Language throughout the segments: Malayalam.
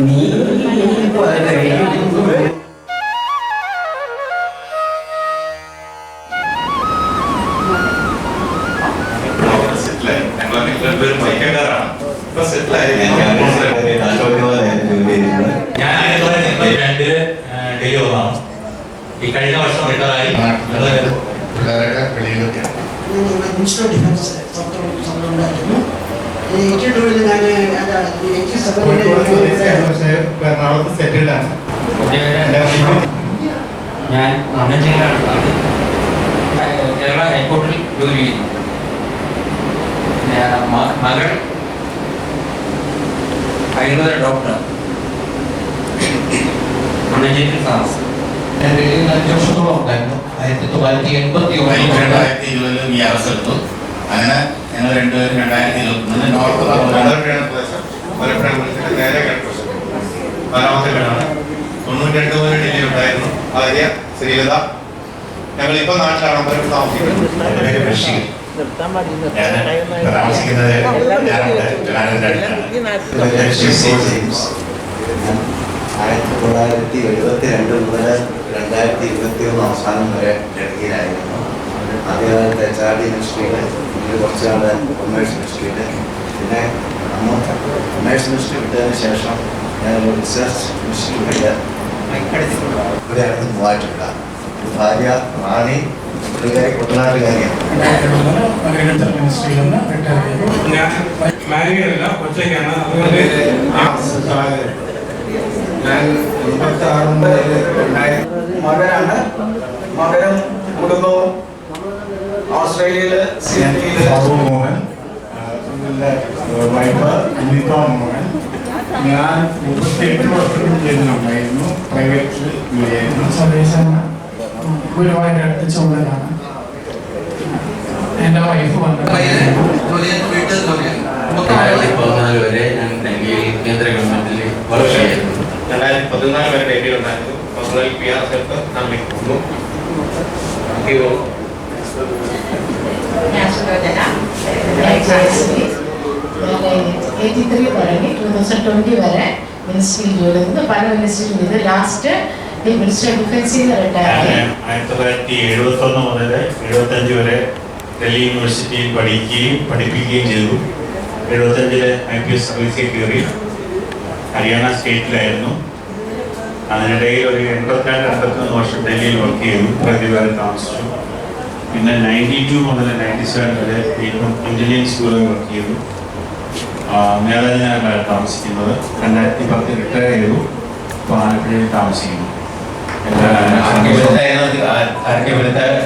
നീ പറയും. ഈ കഴിഞ്ഞ വർഷം റിട്ടയറായി പിള്ളേരൊക്കെ വെളിയിലൊക്കെയാണ്. മിനിസ്റ്റർ ഓഫ് ഡിഫൻസ് ഉണ്ടായിരുന്നു. എനിക്ക് കൂടുതൽ എറണാകുളത്ത് സെറ്റിൽഡ് ആണ്. ഞാൻ കേരള ഹൈക്കോർട്ടിൽ ജോലി ചെയ്യുന്നു. മകൾ ആയുർവേദ ഡോക്ടർ മണ്ണഞ്ചേരി താമസം. 5 വർഷത്തോളം ഉണ്ടായിരുന്നു. 1920 ഈ അവസരത്തു അങ്ങനെ ഞങ്ങൾ രണ്ടുപേരും 2021 നോർത്ത് നേരെ നാലാമത്തെ വീടാണ്. 92 മുതൽ ഡൽഹിയിൽ ഉണ്ടായിരുന്നു. ഭാര്യ ശ്രീലത. ഞങ്ങളിപ്പോ നാട്ടിലാണ് താമസിക്കുന്നത്. താമസിക്കുന്നത് 1972 മുതൽ 2021 അവസാനം വരെ ഡൽഹിയിലായിരുന്നു. ആദ്യകാലത്ത് HR മിനിസ്ട്രിയിൽ, കുറച്ച് നാൾ കൊമേഴ്സ് മിനിസ്ട്രിയിൽ, പിന്നെ കൊമേഴ്സ് മിനിസ്ട്രി വിട്ടതിന് ശേഷം ഞാൻ റിസർച്ച് ഇൻസ്റ്റിറ്റ്യൂട്ടിൽ ഇവിടെയായിരുന്നു മൂവാറ്റുപുഴ. ഭാര്യ റാണി, പുള്ളിക്കാരി കുട്ടനാട്ടുകാരിയാണ്. മിനിസ്ട്രിയിൽ നിന്ന് റിട്ടയർ ചെയ്തു. ഞാൻ മാരീഡല്ല, ഒറ്റയ്ക്കാണ്. അതുകൊണ്ട് ഞാൻ 86 മുതൽ മകനാണ്. മകനും കുടുംബവും ഓസ്ട്രേലിയയില് സിഡ്നിയില്. ബാബു മോഹൻ, വൈഫ് അനിത മോഹൻ. ഞാൻ 38 വർഷം ചെയ്യുന്നുണ്ടായിരുന്നു. പ്രൈവറ്റിൽ ജോലിയായിരുന്നു. സ്വദേശമാണ്. ഗുരുവായൂർ അടുത്ത് ചൂടലാണ്. എൻ്റെ വൈഫ് വന്നത് 2014 വരെ ഞാൻ ഡൽഹിയിൽ കേന്ദ്ര ഗവൺമെന്റിൽ വർക്ക് ചെയ്യായിരുന്നു. 2014 വരെ ഡൽഹിയിൽ ഉണ്ടായിരുന്നു. പേഴ്സണൽ PR സെക്ടർ നടത്തിക്കുന്നു. ഞാൻ സുലോചന. 83 തുടങ്ങി 2020 വരെ മിനിസ്ട്രിയിൽ ജോലി ചെയ്തു. പല മിനിസ്ട്രിയിൽ ചെയ്തു. ലാസ്റ്റ് മിനിസ്റ്റർ ഓഫ് ഡിഫൻസിൽ നിന്ന് റിട്ടയർ ആയി. 1971 മുതൽ 75 വരെ ഡൽഹി യൂണിവേഴ്സിറ്റിയിൽ പഠിപ്പിക്കുകയും ചെയ്തു. 75 IPS സർവീസിൽ കയറി. ഹരിയാന സ്റ്റേറ്റിലായിരുന്നു. അതിനിടയിൽ ഒരു 82-83 വർഷം ഡൽഹിയിൽ വർക്ക് ചെയ്തു. പ്രതിഭാഗം താമസിച്ചു. പിന്നെ 92 മുതൽ 97 വരെ വീണ്ടും എഞ്ചിനീയറിംഗ് സ്കൂളിൽ വർക്ക് ചെയ്തു. മേളഞ്ഞാലാണ് താമസിക്കുന്നത്. 2010 റിട്ടയർ ചെയ്തു. ഇപ്പോൾ ആലപ്പുഴയിൽ താമസിക്കുന്നു.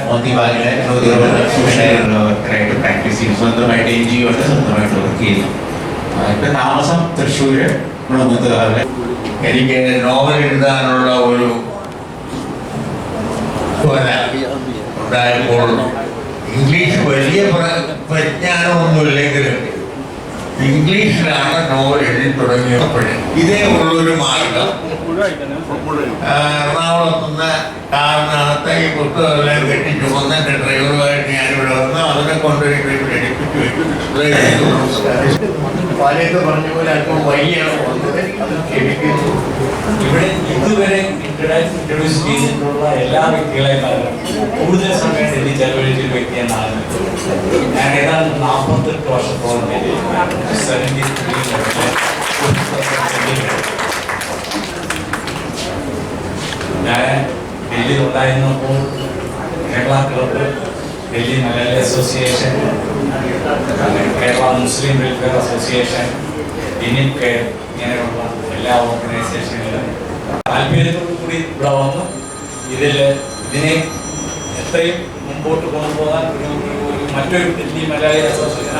മോത്തിബാഗിലെ പ്രാക്ടീസ് ചെയ്യും. സ്വന്തമായിട്ട് NGO ഉണ്ട്, സ്വന്തമായിട്ട് വർക്ക് ചെയ്യുന്നു. ഇപ്പം താമസം തൃശ്ശൂര് മുളങ്ങുത്തുകാവിലെ. എനിക്ക് നോവൽ എഴുതാനുള്ള ഒരു ഉണ്ടായപ്പോൾ ഇംഗ്ലീഷ് വലിയ പരിജ്ഞാനമൊന്നുമില്ലെങ്കിലും ഇംഗ്ലീഷിലാണ് നോവൽ എഴുതി തുടങ്ങിയപ്പോഴേ ഇതേ ഉള്ളൊരു മാർഗം. എറണാകുളത്ത് നിന്ന് കാറിനകത്ത് ഈ പുസ്തകമെല്ലാം കെട്ടിച്ചു വന്നിട്ട് ഡ്രൈവറുമായിട്ട് ഞാനിവിടെ വന്ന് അതിനെ കൊണ്ടുപോയി ഇവിടെ എടുപ്പിച്ചു വെച്ചു. ഡിസ്പ്ലേ ചെയ്തു. പാലയൊക്കെ പറഞ്ഞ പോലെ അല്പം വൈകിയാണ് വന്നത്. അത് ക്ഷമിക്കുന്നു. ഇവിടെ ഇതുവരെ ഇൻട്രൊഡ്യൂസ് ചെയ്തിട്ടുള്ള എല്ലാ വ്യക്തികളെക്കാളും കൂടുതൽ സമയം ഡൽഹി ചെലവഴിച്ചൊരു വ്യക്തി എന്നാണ് ഞാൻ. ഏതാണ്ട് 48 വർഷത്തോളം ഞാൻ ഡൽഹിയിൽ ഉണ്ടായിരുന്നപ്പോൾ കേരള ക്ലബ്ബ്, ഡൽഹി മലയാളി അസോസിയേഷൻ, കേരള മുസ്ലിം വെൽഫെയർ അസോസിയേഷൻ, ഇന്ത്യൻ കെയർ, ഇങ്ങനെയുള്ള എല്ലാ ഓർഗനൈസേഷനുകളും താല്പര്യത്തോടു കൂടി ഇവിടെ വന്നു ഇതിനെ എത്രയും മുമ്പോട്ട് കൊണ്ടുപോകാൻ മറ്റൊരു ഡൽഹി മലയാളി അസോസിയേഷൻ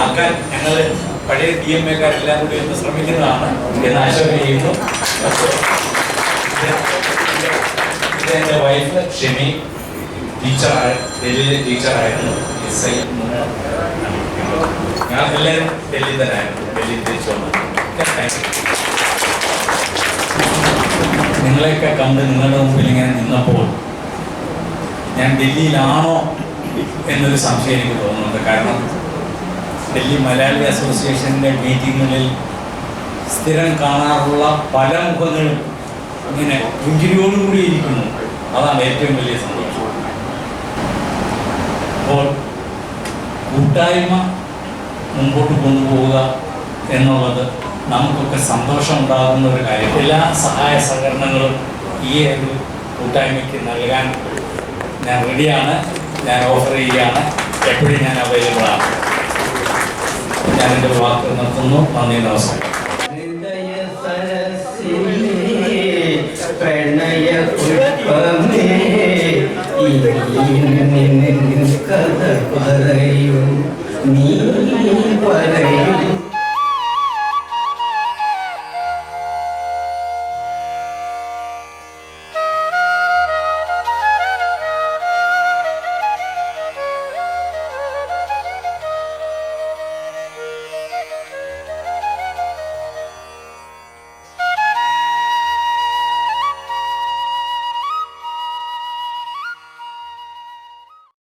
ആക്കാൻ ഞങ്ങൾ പഴയ DMA-കാരെല്ലാം കൂടി ഒന്ന് ശ്രമിക്കുന്നതാണ് എന്ന് ആശയം ചെയ്യുന്നു. ഇതെൻ്റെ വൈഫ് ഷെമി, ഡൽഹിയിലെ ടീച്ചറായിരുന്നു. SI ഞാൻ എല്ലാവരും ഡൽഹി തന്നെയായിരുന്നു. ഡൽഹി തിരിച്ചു വന്നത്. നിങ്ങളെയൊക്കെ കണ്ട് നിങ്ങളുടെ മുമ്പിൽ ഇങ്ങനെ നിന്നപ്പോൾ ഞാൻ ഡൽഹിയിലാണോ എന്നൊരു സംശയം എനിക്ക് തോന്നുന്നുണ്ട്. കാരണം ഡൽഹി മലയാളി അസോസിയേഷൻ്റെ മീറ്റിങ്ങുകളിൽ സ്ഥിരം കാണാറുള്ള പല മുഖങ്ങളും ഇങ്ങനെ പുഞ്ചിരിയോടുകൂടി ഇരിക്കുന്നു. അതാണ് ഏറ്റവും വലിയ സന്തോഷം. അപ്പോൾ കൂട്ടായ്മ മുമ്പോട്ട് കൊണ്ടുപോവുക എന്നുള്ളത് നമുക്കൊക്കെ സന്തോഷം ഉണ്ടാകുന്ന ഒരു കാര്യം. എല്ലാ സഹായ സഹകരണങ്ങളും ഈ ഒരു കൂട്ടായ്മയ്ക്ക് നൽകാൻ ഞാൻ റെഡിയാണ്, ഞാൻ ഓഫർ ചെയ്യുകയാണ്, എപ്പോഴും ഞാൻ അവൈലബിൾ ആണ്. ഞാൻ എൻ്റെ വാക്ക് നിർത്തുന്നു. നന്ദി, നമസ്കാരം. പ്രണയ പുഷ്പമേ കഥ പറയൂ, നീ പറയൂ.